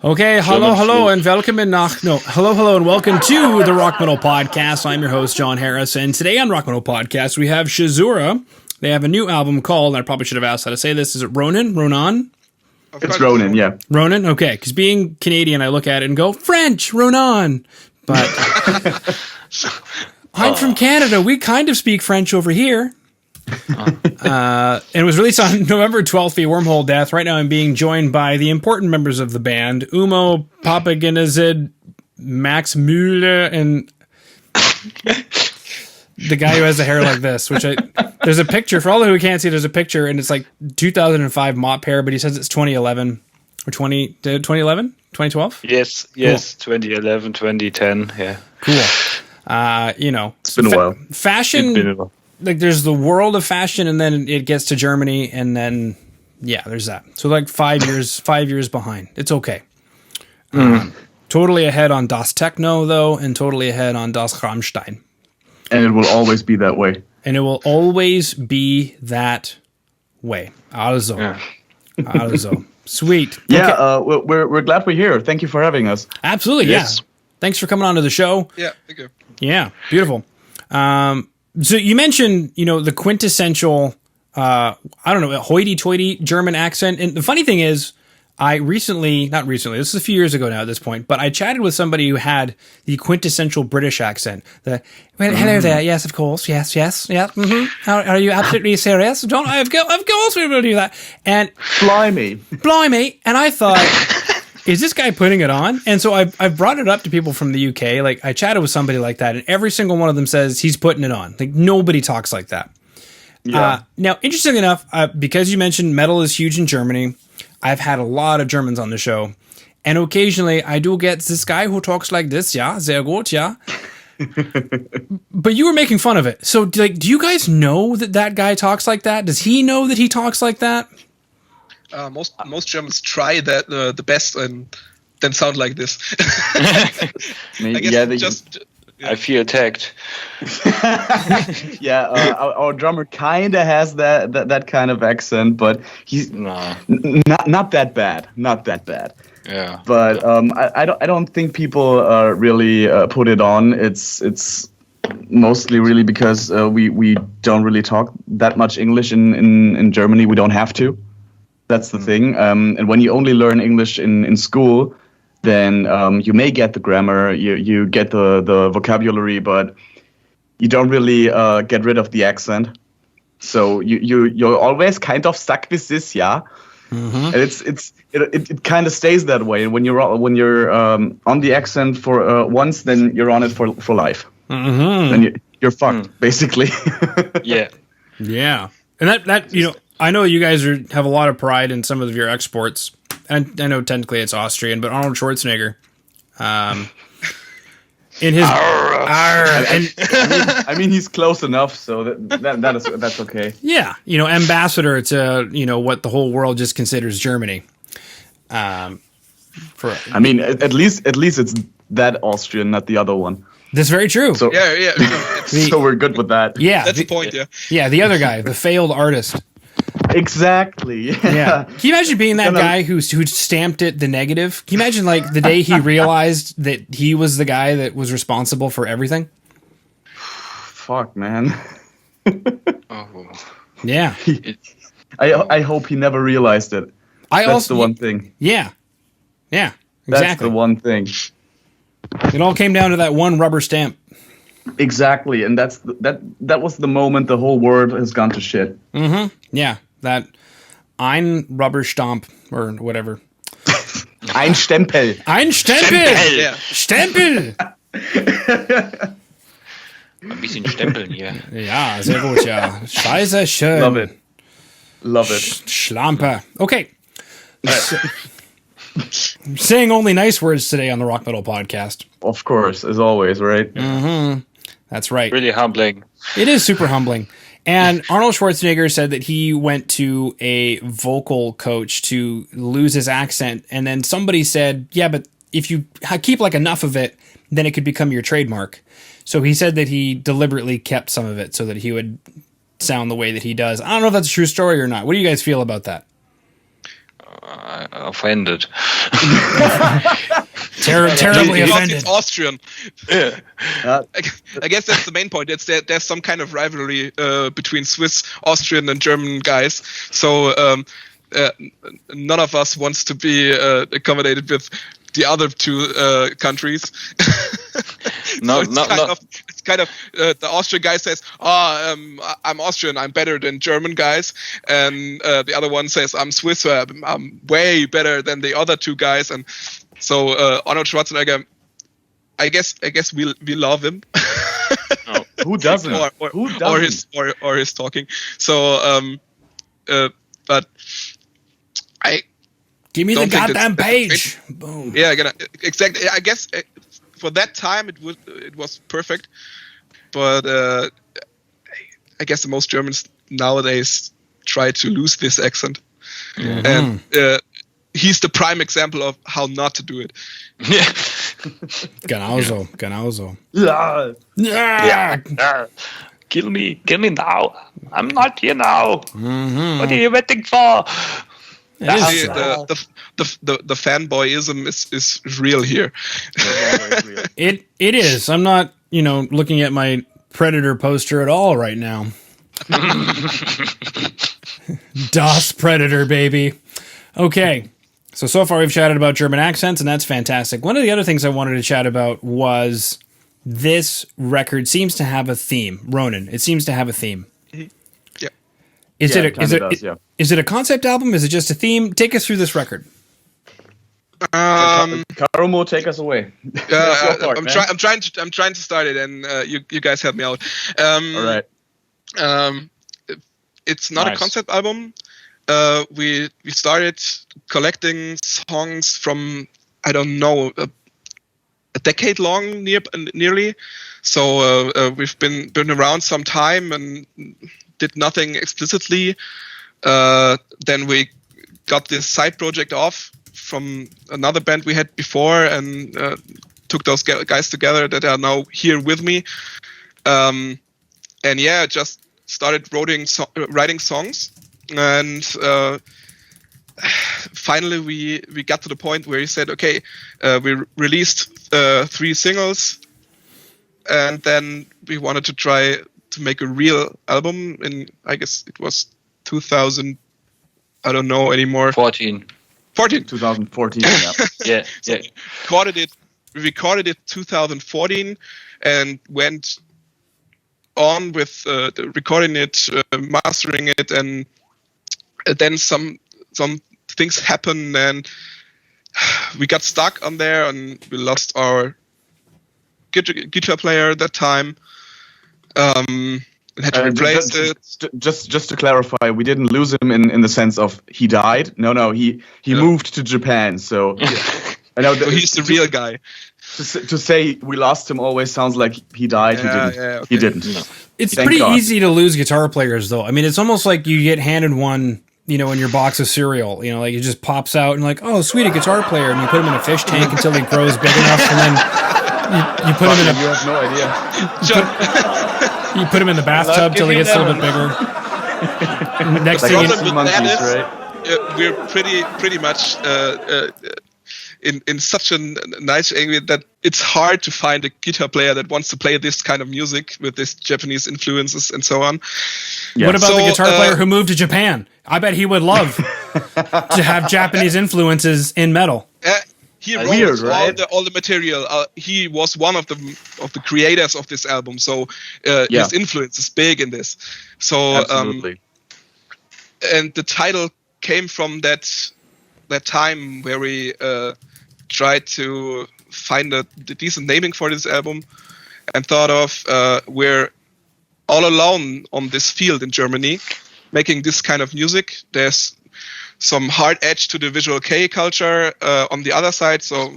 Okay, hello, and welcome hello, and welcome to the Rock Metal Podcast. I'm your host, John Harris, and today on Rock Metal Podcast, we have SHIZZURA. They have a new album called, and I probably should have asked how to say this, is it Ronin? Ronan? It's Ronin, yeah. Ronin? Okay, because being Canadian, I look at it and go, French, Ronan! But I'm from Canada, we kind of speak French over here. And it was released on November 12th via Wormhole Death. Right now I'm being joined by the important members of the band, Umo Papagenazid, Max Müller, and the guy who has the hair like this, there's a picture, for all who can't see, there's a picture, and it's like 2005 mop hair, but he says it's 2011, or 2011? 2012? Yes, cool. 2011, 2010, yeah. Cool. It's been a while. Fashion... Like there's the world of fashion, and then it gets to Germany, and then there's that. So like 5 years behind. It's okay. Totally ahead on Das Techno though, and totally ahead on Das Rammstein. And it will always be that way. Also. Sweet. Yeah, okay. We're glad we're here. Thank you for having us. Absolutely. Yes. Yeah. Thanks for coming on to the show. Yeah. Thank you. Yeah. Beautiful. So you mentioned, the quintessential, hoity-toity German accent. And the funny thing is, not recently, this is a few years ago now at this point, but I chatted with somebody who had the quintessential British accent. Hello there, yes, of course, yes, yeah, mm-hmm. Are you absolutely serious? John, of course we will do that. And Blimey. And I thought... is this guy putting it on? And so I've brought it up to people from the UK. Like I chatted with somebody like that, and every single one of them says he's putting it on. Like nobody talks like that. Yeah. Now, interestingly enough, because you mentioned metal is huge in Germany, I've had a lot of Germans on the show, and occasionally I do get this guy who talks like this. Yeah, sehr gut. Yeah. But you were making fun of it. So, do you guys know that guy talks like that? Does he know that he talks like that? Most Germans try that the best and then sound like this. I guess I feel attacked. Our drummer kind of has that kind of accent, but he's not that bad. Not that bad. Yeah. But I don't think people really put it on. It's mostly really because we don't really talk that much English in Germany. We don't have to. That's the thing. And when you only learn English in school, then you may get the grammar, you get the vocabulary, but you don't really get rid of the accent. So you're always kind of stuck with this, yeah. Mm-hmm. And it kind of stays that way. When you're on the accent for once, then you're on it for life. Mm-hmm. Then you're fucked, basically. Yeah. Yeah. And that I know you guys have a lot of pride in some of your exports. And I know technically it's Austrian, but Arnold Schwarzenegger, in his, I mean, he's close enough, so that's okay. Yeah, ambassador to what the whole world just considers Germany. At least it's that Austrian, not the other one. That's very true. So, yeah. So we're good with that. Yeah, that's the point. Yeah. Yeah, the other guy, the failed artist. Exactly. Yeah. Can you imagine being that guy who stamped it the negative? Can you imagine the day he realized that he was the guy that was responsible for everything? Fuck, man. Oh. Yeah. I hope he never realized it. That's the one thing. Yeah. Yeah. Exactly. That's the one thing. It all came down to that one rubber stamp. Exactly, and that was the moment the whole world has gone to shit. Mm-hmm. Yeah, that ein Rubber Stamp or whatever. Ein Stempel. Ein Stempel. Yeah. Stempel. Ein bisschen stempeln hier. Ja, sehr gut, ja. Scheiße, schön. Love it. Schlampe. Okay. Saying only nice words today on the Rock Metal Podcast. Of course, as always, right? Mm-hmm. That's right. Really humbling. It is super humbling. And Arnold Schwarzenegger said that he went to a vocal coach to lose his accent. And then somebody said, yeah, but if you keep enough of it, then it could become your trademark. So he said that he deliberately kept some of it so that he would sound the way that he does. I don't know if that's a true story or not. What do you guys feel about that? offended. Terribly Because offended. it's Austrian. Yeah. I guess that's the main point. It's that there's some kind of rivalry between Swiss, Austrian, and German guys. So none of us wants to be accommodated with the other two countries. No, so it's kind of the Austrian guy says, I'm Austrian, I'm better than German guys, and the other one says, I'm Swiss, so I'm way better than the other two guys, and so Arnold Schwarzenegger, I guess we love him. No. Who doesn't? Who doesn't? Or his talking. So but I Give me the don't think goddamn that's page. Boom. yeah, exactly. I guess for that time it was perfect, but I guess the most Germans nowadays try to lose this accent, and he's the prime example of how not to do it. Yeah. Genauso. Yeah. Yeah. Kill me now. I'm not here now. What are you waiting for? See, the fanboyism is real here. It is. I'm not, looking at my Predator poster at all right now. Das Predator, baby. Okay. So far we've chatted about German accents, and that's fantastic. One of the other things I wanted to chat about was this record seems to have a theme. Ronin, it seems to have a theme. Yeah. Is it a concept album? Is it just a theme? Take us through this record. Karumo, take us away. I'm trying to start it, and you guys help me out. All right. It's not a concept album. We started collecting songs from, I don't know, a decade long nearly. So we've been around some time and did nothing explicitly. Then we got this side project off from another band we had before, and took those guys together that are now here with me. And yeah, just started writing songs. And finally we got to the point where he said, okay, we released 3 singles, and then we wanted to try to make a real album in, I guess it was 2000, I don't know anymore. 14. 2014, yeah. Yeah. So we recorded it 2014 and went on with recording it, mastering it, and then some things happened, and we got stuck on there, and we lost our guitar player at that time. And had to replace it. Just to clarify, we didn't lose him in the sense of he died. No, he moved to Japan. So I know so he's the real guy. To say we lost him always sounds like he died. Okay. He didn't. No. It's Thank pretty God. easy to lose guitar players, though. I mean, it's almost like you get handed one, in your box of cereal. Like it just pops out and like, oh, sweet, a guitar player, and you put him in a fish tank until he grows big enough, and then you put him in You have no idea. you put him in the bathtub till he gets a little bit bigger. Next Like thing you sea monkeys, right? We're pretty much in such a nice angle that it's hard to find a guitar player that wants to play this kind of music with this Japanese influences and so on. Yeah. What about the So, guitar player who moved to Japan? I bet he would love to have Japanese influences in metal. He wrote Weird, right? all the material. He was one of the creators of this album, so his influence is big in this. So Absolutely. and the title came from that time where we tried to find the decent naming for this album, and thought of we're all alone on this field in Germany, making this kind of music. There's some hard edge to the visual K culture on the other side. So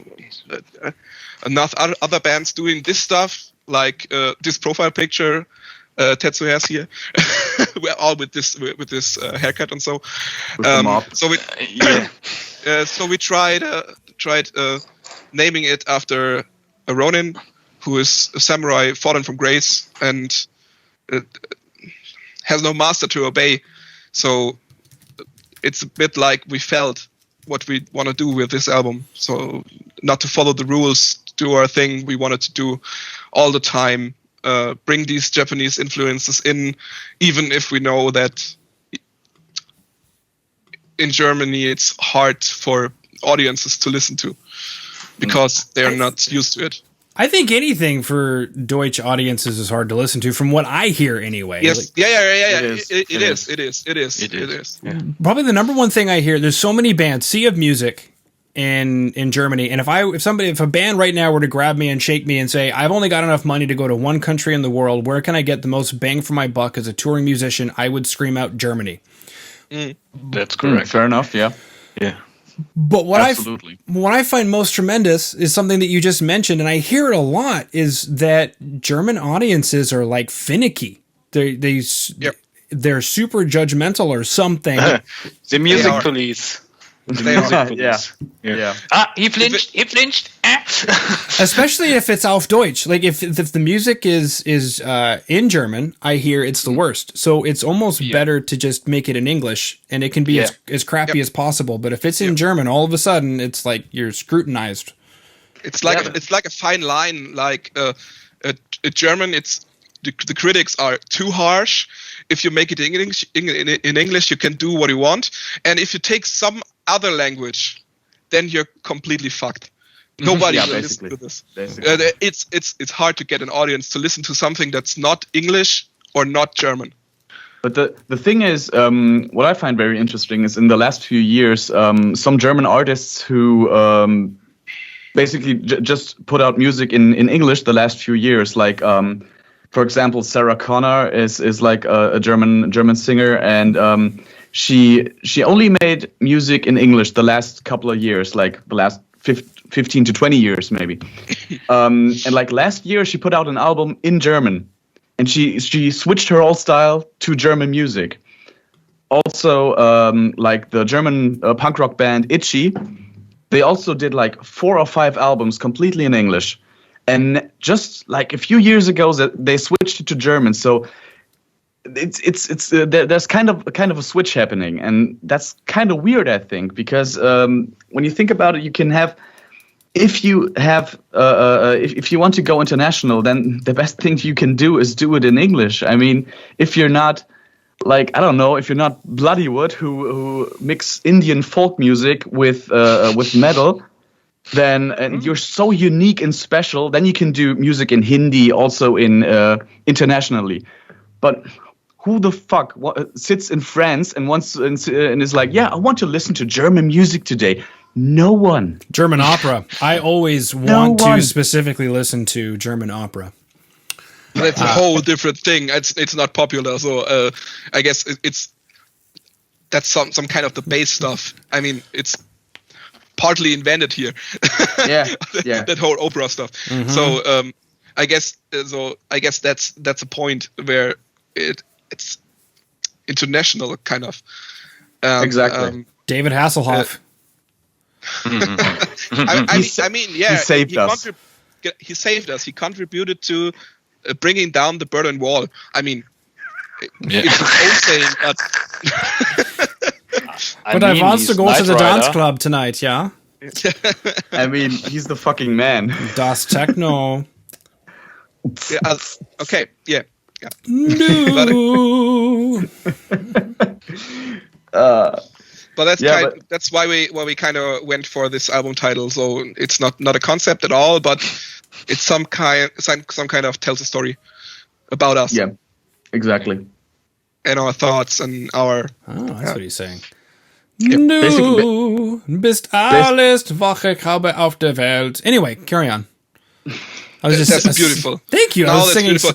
enough other bands doing this stuff, like this profile picture Tetsu has here. We're all with this haircut and so. So we tried naming it after a Ronin, who is a samurai fallen from grace and has no master to obey. So it's a bit like we felt what we want to do with this album. So not to follow the rules, do our thing. We wanted to do all the time, bring these Japanese influences in, even if we know that in Germany it's hard for audiences to listen to because they're not used to it. I think anything for Deutsch audiences is hard to listen to, from what I hear anyway. Yes, It is. Yeah. Probably the number one thing I hear. There's so many bands. Sea of Music in Germany, and if a band right now were to grab me and shake me and say, I've only got enough money to go to one country in the world, where can I get the most bang for my buck as a touring musician? I would scream out Germany. That's correct. Fair enough. Yeah. Yeah. But what Absolutely. what I find most tremendous is something that you just mentioned, and I hear it a lot, is that German audiences are like finicky. They're super judgmental or something. The music police. The music police. Yeah. Ah, he flinched. Ah. Especially if it's auf Deutsch. Like if the music is in German, I hear it's the worst. So it's almost better to just make it in English, and it can be as crappy as possible. But if it's in German, all of a sudden it's like you're scrutinized. It's like a fine line. Like a German, it's the critics are too harsh. If you make it in English, you can do what you want. And if you take some other language, then you're completely fucked. Nobody will listen to this. It's hard to get an audience to listen to something that's not English or not German. But the thing is, what I find very interesting is in the last few years, some German artists who basically just put out music in English the last few years, like for example, Sarah Connor is like a German singer, and she only made music in English the last couple of years, like the last 15 to 20 years maybe. And like last year she put out an album in German, and she switched her whole style to German music. Also, like the German punk rock band Itchy, they also did like 4 or 5 albums completely in English. And just like a few years ago, they switched it to German. So there's kind of a switch happening, and that's kind of weird, I think, because when you think about it, you can have, if you want to go international, then the best thing you can do is do it in English. I mean, if you're not like, I don't know, if you're not Bloodywood who mix Indian folk music with metal, then and you're so unique and special, then you can do music in Hindi, also in internationally. But who the fuck sits in France and wants and is like, yeah, I want to listen to German music today? No one. German opera. I always want to specifically listen to German opera. That's a whole different thing. It's not popular, so I guess that's some kind of the base stuff. I mean, it's partly invented here. Yeah. That whole opera stuff. Mm-hmm. So I guess that's a point where it's international kind of. Exactly. David Hasselhoff. I mean, yeah, he saved us. He saved us. He contributed to bringing down the Berlin Wall. I mean, it's his own saying, but I want to go to the dance club tonight, yeah? I mean, he's the fucking man. Das Techno. Yeah, okay, yeah. No. But that's why we kind of went for this album title. So it's not a concept at all, but it's some kind of tells a story about us. Yeah, exactly. And our thoughts and our. Oh, that's what he's saying. Du bist alles Woche auf der Welt. Anyway, carry on. That's beautiful. Thank you. No, I was that's singing beautiful.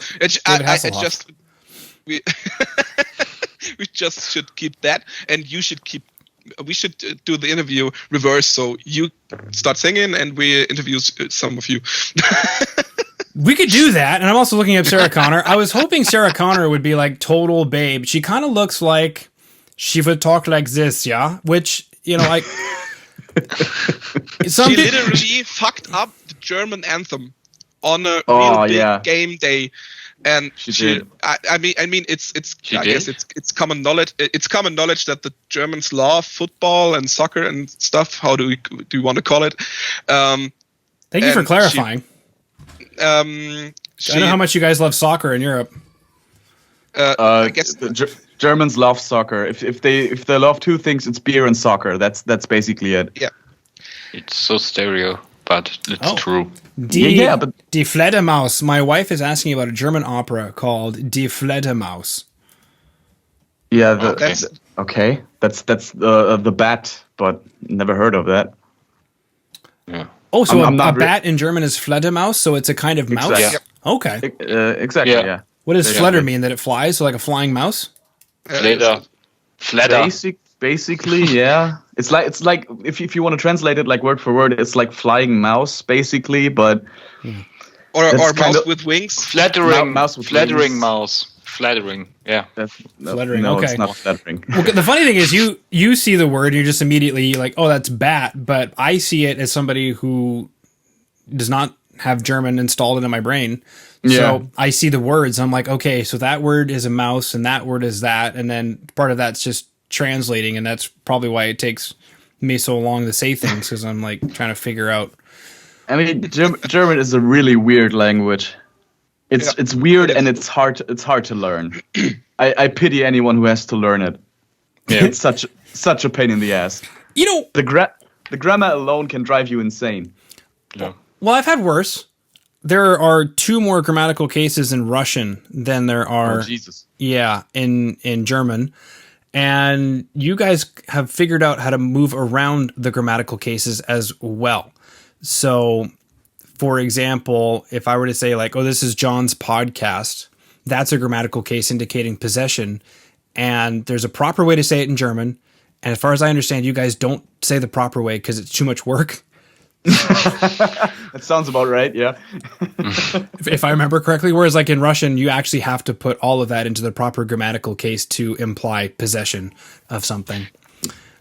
We just should keep that, and you should keep. We should do the interview reverse. So you start singing, and we interview some of you. We could do that, and I'm also looking at Sarah Connor. I was hoping Sarah Connor would be like total babe. She kind of looks like she would talk like this, yeah. Which like she literally fucked up the German anthem on a real big game day. and she I mean, it's She I did? guess it's common knowledge. It's common knowledge that the Germans love football and soccer and stuff. How do you want to call it? Thank you for and clarifying. I know how much you guys love soccer in Europe. I guess Germans love soccer. If they love two things, it's beer and soccer. That's basically it. yeah. It's so stereo, but it's true. But Die Fledermaus. My wife is asking about a German opera called Die Fledermaus. yeah, That's okay. That's the bat, but never heard of that. Yeah. Oh, so I'm a not bat in German is Fledermaus, so it's a kind of mouse? Exactly. Okay. Exactly. Yeah. Yeah. What does Yeah. flutter mean? That it flies? So like a flying mouse? Fledder. Basically, yeah. It's like if you want to translate it like word for word, it's like flying mouse, basically. But or That's mouse kinda- with wings. Flattering Mouse with flattering wings. mouse. Flattering, yeah. Fluttering, No, okay. it's not flattering. Well, the funny thing is you see the word and you're just immediately like, oh, that's bat. But I see it as somebody who does not have German installed into my brain. Yeah. So I see the words. I'm like, okay, so that word is a mouse and that word is that. And then part of that's just translating. And that's probably why it takes me so long to say things, because I'm like trying to figure out. I mean, German is a really weird language. It's weird and it's hard to learn. I pity anyone who has to learn it. Yeah. It's such a pain in the ass. You know, The grammar alone can drive you insane. Yeah. well, I've had worse. There are 2 more grammatical cases in Russian than there are Oh, Jesus. in German. And you guys have figured out how to move around the grammatical cases as well. So, for example, if I were to say like, oh, this is John's podcast, that's a grammatical case indicating possession. And there's a proper way to say it in German. And as far as I understand, you guys don't say the proper way because it's too much work. That sounds about right, yeah. If I remember correctly, whereas like in Russian, you actually have to put all of that into the proper grammatical case to imply possession of something.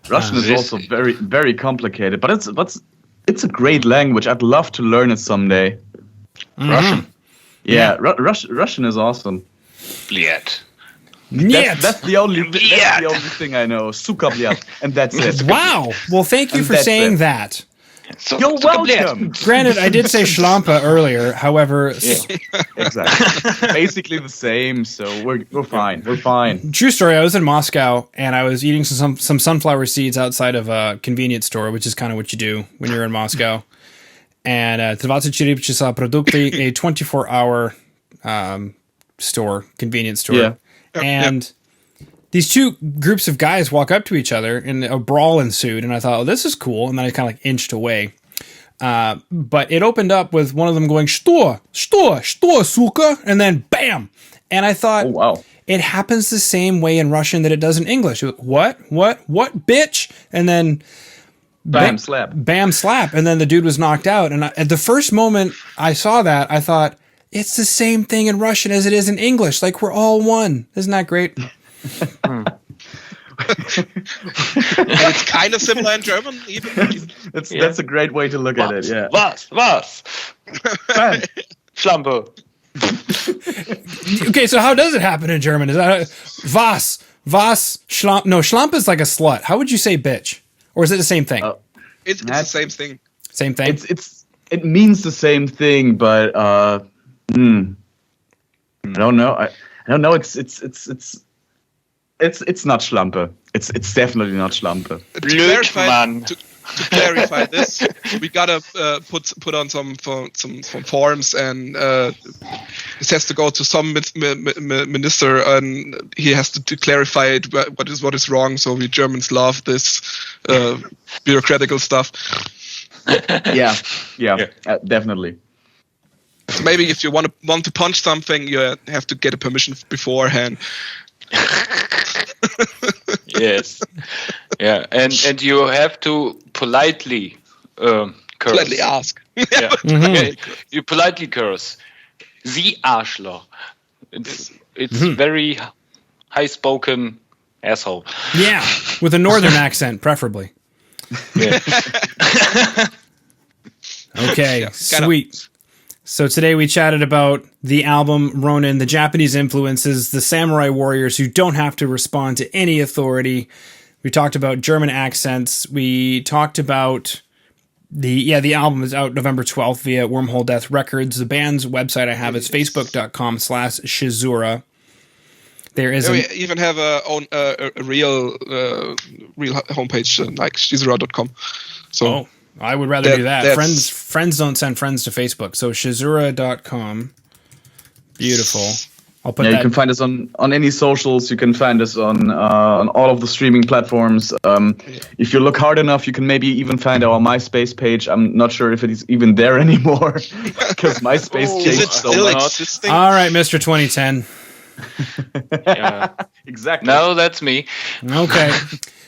Russian is also very, very complicated, but it's a great language. I'd love to learn it someday. Russian. Yeah, Russian is awesome. Bliet. Нет. That's the only thing I know. Suka bliat, and that's it. Wow. Well, thank you And for that's saying it. that. So, You're welcome. Granted, I did say schlampe earlier. However, Exactly. Basically the same. So we're fine. We're fine. true story. I was in Moscow and I was eating some sunflower seeds outside of a convenience store, which is kind of what you do when you're in Moscow. And 24 часа продукты, a 24-hour store, convenience store. Yeah. And these 2 groups of guys walk up to each other and a brawl ensued. And I thought, oh, this is cool. And then I kind of like inched away. But it opened up with one of them going, что, сука? And then bam. And I thought, Oh wow. it happens the same way in Russian that it does in English. What, bitch? And then Bam slap. bam, slap. And then the dude was knocked out. And at the first moment I saw that, I thought, it's the same thing in Russian as it is in English. Like, we're all one. Isn't that great? And it's kind of similar in German, even. That's a great way to look at it. Yeah. Was? Bam. Schlampe. Okay, so how does it happen in German? Is that was, schlamp? No, schlamp is like a slut. How would you say bitch? Or is it the same thing? It's the same thing. Same thing? It means the same thing, but I don't know. I don't know. It's not Schlampe. It's definitely not Schlampe. Blödmann. To clarify this, we gotta put on some forms, and this has to go to some minister, and he has to clarify it, what is wrong. So we Germans love this bureaucratical stuff. Yeah, definitely. So maybe if you want to punch something, you have to get a permission beforehand. Yes. Yeah, and you have to politely curse. Politely ask. Yeah. Okay. You politely curse. Sie Arschloch. It's very high spoken asshole. Yeah, with a northern accent, preferably. Yeah. Okay, Yeah, sweet. So today we chatted about the album Ronin, the Japanese influences, the samurai warriors who don't have to respond to any authority. We talked about German accents. We talked about the album is out November 12th via Wormhole Death Records. The band's website I have is facebook.com/SHIZZURA. There is we even have a real homepage like SHIZZURA.com. So I would rather do that. Friends don't send friends to Facebook. So SHIZZURA.com. Beautiful. I'll put that. You can find us on any socials. You can find us on all of the streaming platforms. If you look hard enough, you can maybe even find our MySpace page. I'm not sure if it is even there anymore because MySpace changed is it so still much. existing? All right, Mr. 2010. Yeah. Exactly. No, that's me. Okay.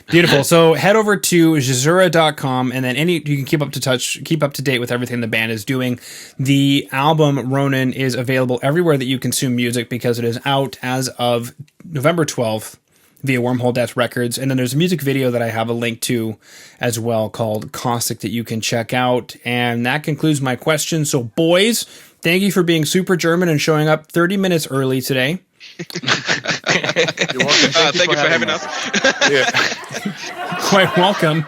Beautiful. So head over to SHIZZURA.com and then you can keep up to date with everything the band is doing. The album Ronin is available everywhere that you consume music because it is out as of November 12th via Wormhole Death Records. And then there's a music video that I have a link to as well called Caustic that you can check out. And that concludes my question. So boys, thank you for being super German and showing up 30 minutes early today. You're welcome. Thank you for having us. Yeah. Quite welcome.